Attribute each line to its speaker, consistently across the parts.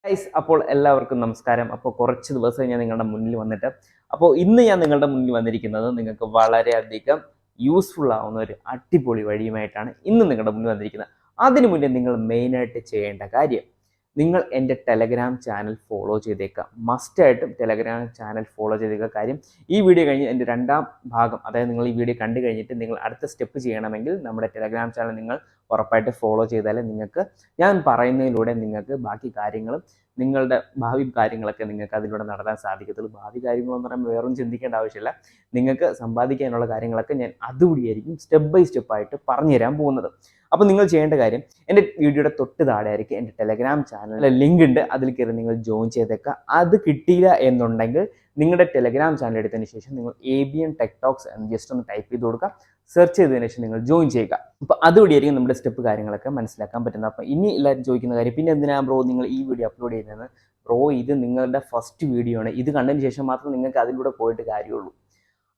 Speaker 1: Guys, അപ്പോൾ എല്ലാവർക്കും നമസ്കാരം. അപ്പോൾ കുറച്ച് ദിവസം ഞാൻ നിങ്ങളുടെ മുന്നിൽ വന്നിട്ട് ഇന്ന് ഞാൻ നിങ്ങളുടെ മുന്നിൽ വന്നിരിക്കുന്നത് നിങ്ങൾക്ക് വളരെയധികം യൂസ്ഫുൾ ആവുന്ന ഒരു അടിപൊളി വഴിയുമായിട്ടാണ് ഇന്ന് നിങ്ങളുടെ മുന്നിൽ വന്നിരിക്കുന്നത്. അതിനു മുന്നേ നിങ്ങൾ മെയിനായിട്ട് ചെയ്യേണ്ട കാര്യം, നിങ്ങൾ എൻ്റെ ടെലഗ്രാം ചാനൽ ഫോളോ ചെയ്തേക്കുക. മസ്റ്റായിട്ടും ടെലഗ്രാം ചാനൽ ഫോളോ ചെയ്തേക്കുക. കാര്യം ഈ വീഡിയോ കഴിഞ്ഞ് എൻ്റെ രണ്ടാം ഭാഗം, അതായത് നിങ്ങൾ ഈ വീഡിയോ കണ്ടു കഴിഞ്ഞിട്ട് നിങ്ങൾ അടുത്ത സ്റ്റെപ്പ് ചെയ്യണമെങ്കിൽ നമ്മുടെ ടെലഗ്രാം ചാനൽ നിങ്ങൾ ഉറപ്പായിട്ട് ഫോളോ ചെയ്താലേ നിങ്ങൾക്ക് ഞാൻ പറയുന്നതിലൂടെ നിങ്ങൾക്ക് ബാക്കി കാര്യങ്ങളും നിങ്ങളുടെ ഭാവി കാര്യങ്ങളൊക്കെ നിങ്ങൾക്ക് അതിലൂടെ നടത്താൻ സാധിക്കത്തുള്ളൂ. ഭാവി കാര്യങ്ങളെന്ന് പറയുമ്പോൾ വേറൊന്നും ചിന്തിക്കേണ്ട ആവശ്യമില്ല. നിങ്ങൾക്ക് സമ്പാദിക്കാനുള്ള കാര്യങ്ങളൊക്കെ ഞാൻ അതുകൂടിയായിരിക്കും സ്റ്റെപ്പ് ബൈ സ്റ്റെപ്പായിട്ട് പറഞ്ഞു തരാൻ പോകുന്നത്. അപ്പോൾ നിങ്ങൾ ചെയ്യേണ്ട കാര്യം, എൻ്റെ വീഡിയോയുടെ തൊട്ട് താഴെ ആയിരിക്കും എൻ്റെ ടെലഗ്രാം ചാനലിലെ ലിങ്ക് ഉണ്ട്. അതിൽ കയറി നിങ്ങൾ ജോയിൻ ചെയ്തേക്കുക. അത് കിട്ടിയില്ല എന്നുണ്ടെങ്കിൽ നിങ്ങളുടെ ടെലഗ്രാം ചാനൽ എടുത്തതിന് ശേഷം നിങ്ങൾ ABN ടെക് ടോക്സ് എന്ന് ജസ്റ്റ് ഒന്ന് ടൈപ്പ് ചെയ്ത് കൊടുക്കുക. സെർച്ച് ചെയ്തതിന് ശേഷം നിങ്ങൾ ജോയിൻ ചെയ്യുക. അപ്പോൾ അതുകൂടിയായിരിക്കും നമ്മുടെ സ്റ്റെപ്പ് കാര്യങ്ങളൊക്കെ മനസ്സിലാക്കാൻ പറ്റുന്നത്. അപ്പോൾ ഇനി എല്ലാവരും ചോദിക്കുന്ന കാര്യം, പിന്നെ എന്തിനാ ബ്രോ നിങ്ങൾ ഈ വീഡിയോ അപ്ലോഡ് ചെയ്യുന്നത്? ബ്രോ, ഇത് നിങ്ങളുടെ ഫസ്റ്റ് വീഡിയോ ആണ്. ഇത് കണ്ടതിന് ശേഷം മാത്രം നിങ്ങൾക്ക് അതിലൂടെ പോയിട്ട് കാര്യമുള്ളൂ.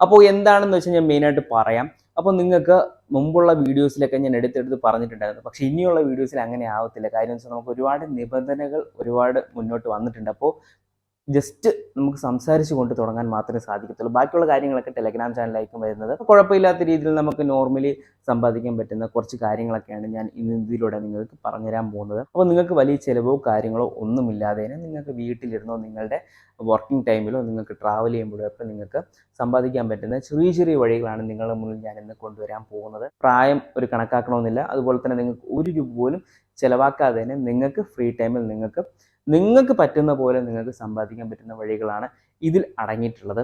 Speaker 1: അപ്പോൾ എന്താണെന്ന് വെച്ചാൽ ഞാൻ മെയിനായിട്ട് പറയാം. അപ്പോൾ നിങ്ങൾക്ക് മുമ്പുള്ള വീഡിയോസിലൊക്കെ ഞാൻ എടുത്തെടുത്ത് പറഞ്ഞിട്ടുണ്ടായിരുന്നു. പക്ഷേ ഇനിയുള്ള വീഡിയോസിൽ അങ്ങനെ ആവത്തില്ല. കാര്യം എന്ന് വെച്ചാൽ നമുക്ക് ഒരുപാട് നിബന്ധനകൾ മുന്നോട്ട് വന്നിട്ടുണ്ട്. അപ്പോൾ ജസ്റ്റ് നമുക്ക് സംസാരിച്ച് കൊണ്ട് തുടങ്ങാൻ മാത്രമേ സാധിക്കത്തുള്ളൂ. ബാക്കിയുള്ള കാര്യങ്ങളൊക്കെ ടെലഗ്രാം ചാനലിലായിരിക്കും വരുന്നത്. കുഴപ്പമില്ലാത്ത രീതിയിൽ നമുക്ക് നോർമലി സമ്പാദിക്കാൻ പറ്റുന്ന കുറച്ച് കാര്യങ്ങളൊക്കെയാണ് ഞാൻ ഇതിലൂടെ നിങ്ങൾക്ക് പറഞ്ഞുതരാൻ പോകുന്നത്. അപ്പോൾ നിങ്ങൾക്ക് വലിയ ചിലവോ കാര്യങ്ങളോ ഒന്നുമില്ലാതെ തന്നെ നിങ്ങൾക്ക് വീട്ടിലിരുന്നോ നിങ്ങളുടെ വർക്കിംഗ് ടൈമിലോ നിങ്ങൾക്ക് ട്രാവൽ ചെയ്യുമ്പോഴോ ഒക്കെ നിങ്ങൾക്ക് സമ്പാദിക്കാൻ പറ്റുന്ന ചെറിയ ചെറിയ വഴികളാണ് നിങ്ങളുടെ മുന്നിൽ ഞാൻ ഇന്ന് കൊണ്ടുവരാൻ പോകുന്നത്. പ്രായം ഒരു കണക്കാക്കണമെന്നില്ല. അതുപോലെ തന്നെ നിങ്ങൾക്ക് ഒരു രൂപ പോലും ചിലവാക്കാതെ തന്നെ നിങ്ങൾക്ക് ഫ്രീ ടൈമിൽ നിങ്ങൾക്ക് പറ്റുന്ന പോലെ നിങ്ങൾക്ക് സമ്പാദിക്കാൻ പറ്റുന്ന വഴികളാണ് ഇതിൽ അടങ്ങിയിട്ടുള്ളത്.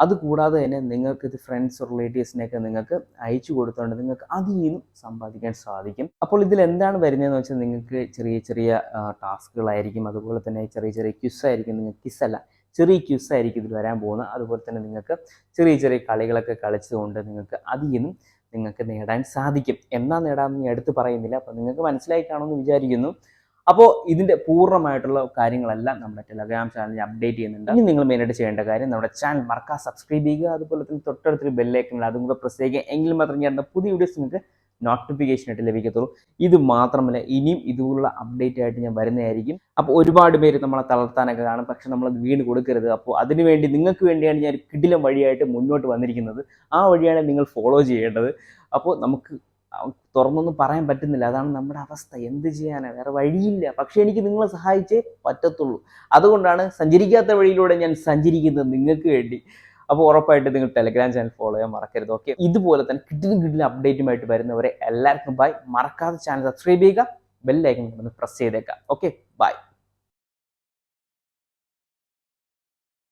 Speaker 1: അതുകൂടാതെ തന്നെ നിങ്ങൾക്ക് ഇത് ഫ്രണ്ട്സ് റിലേറ്റീവ്സിനെയൊക്കെ നിങ്ങൾക്ക് അയച്ചു കൊടുത്തുകൊണ്ട് നിങ്ങൾക്ക് അതിൽ നിന്നും സമ്പാദിക്കാൻ സാധിക്കും. അപ്പോൾ ഇതിൽ എന്താണ് വരുന്നതെന്ന് വെച്ചാൽ നിങ്ങൾക്ക് ചെറിയ ചെറിയ ടാസ്കുകളായിരിക്കും. അതുപോലെ തന്നെ ചെറിയ ചെറിയ ക്വിസായിരിക്കും. നിങ്ങൾക്ക് ക്വിസല്ല, ചെറിയ ക്വിസായിരിക്കും ഇതിൽ വരാൻ പോകുന്നത്. അതുപോലെ തന്നെ നിങ്ങൾക്ക് ചെറിയ ചെറിയ കളികളൊക്കെ കളിച്ചുകൊണ്ട് നിങ്ങൾക്ക് അതിൽ നിന്നും നിങ്ങൾക്ക് നേടാൻ സാധിക്കും. എന്നാ നേടാമെന്ന് ഞാൻ എടുത്ത് പറയുന്നില്ല. അപ്പോൾ നിങ്ങൾക്ക് മനസ്സിലായി കാണുമെന്ന് വിചാരിക്കുന്നു. അപ്പോൾ ഇതിൻ്റെ പൂർണ്ണമായിട്ടുള്ള കാര്യങ്ങളെല്ലാം നമ്മുടെ ടെലഗ്രാം ചാനലിൽ അപ്ഡേറ്റ് ചെയ്യുന്നുണ്ട്. ഇനി നിങ്ങൾ മെയിനായിട്ട് ചെയ്യേണ്ട കാര്യം, നമ്മുടെ ചാനൽ മറക്കാതെ സബ്സ്ക്രൈബ് ചെയ്യുക. അതുപോലെ തന്നെ തൊട്ടടുത്തൊരു ബെല്ലൈക്കൺ അതും കൂടെ പ്രസ് ചെയ്യുക. എങ്കിൽ മാത്രം ഞാൻ പുതിയ വീഡിയോസ് നിങ്ങൾക്ക് നോട്ടിഫിക്കേഷൻ ആയിട്ട് ലഭിക്കത്തുള്ളൂ. ഇത് മാത്രമല്ല, ഇനിയും ഇതുപോലുള്ള അപ്ഡേറ്റ് ആയിട്ട് ഞാൻ വരുന്നതായിരിക്കും. അപ്പോൾ ഒരുപാട് പേര് നമ്മളെ തളർത്താനൊക്കെ കാണും, പക്ഷെ നമ്മളത് വീണ് കൊടുക്കരുത്. അപ്പോൾ അതിനുവേണ്ടി നിങ്ങൾക്ക് വേണ്ടിയാണ് ഞാൻ കിടിലം വഴിയായിട്ട് മുന്നോട്ട് വന്നിരിക്കുന്നത്. ആ വഴിയാണ് നിങ്ങൾ ഫോളോ ചെയ്യേണ്ടത്. അപ്പോൾ നമുക്ക് തുറന്നൊന്നും പറയാൻ പറ്റുന്നില്ല. അതാണ് നമ്മുടെ അവസ്ഥ. എന്ത് ചെയ്യാനാണ്, വേറെ വഴിയില്ല. പക്ഷെ എനിക്ക് നിങ്ങളെ സഹായിച്ചേ പറ്റത്തുള്ളൂ. അതുകൊണ്ടാണ് സഞ്ചരിക്കാത്ത വഴിയിലൂടെ ഞാൻ സഞ്ചരിക്കുന്നത് നിങ്ങൾക്ക് വേണ്ടി. അപ്പോൾ ഉറപ്പായിട്ട് നിങ്ങൾ ടെലഗ്രാം ചാനൽ ഫോളോ ചെയ്യാൻ മറക്കരുത്. ഓക്കെ, ഇതുപോലെ തന്നെ കിടിലം അപ്ഡേറ്റുമായിട്ട് വരുന്നവരെ എല്ലാവർക്കും ബൈ. മറക്കാതെ ചാനൽ സബ്സ്ക്രൈബ് ചെയ്യുക, ബെൽ ഐക്കൺ പ്രസ് ചെയ്തേക്കാം. Okay, by.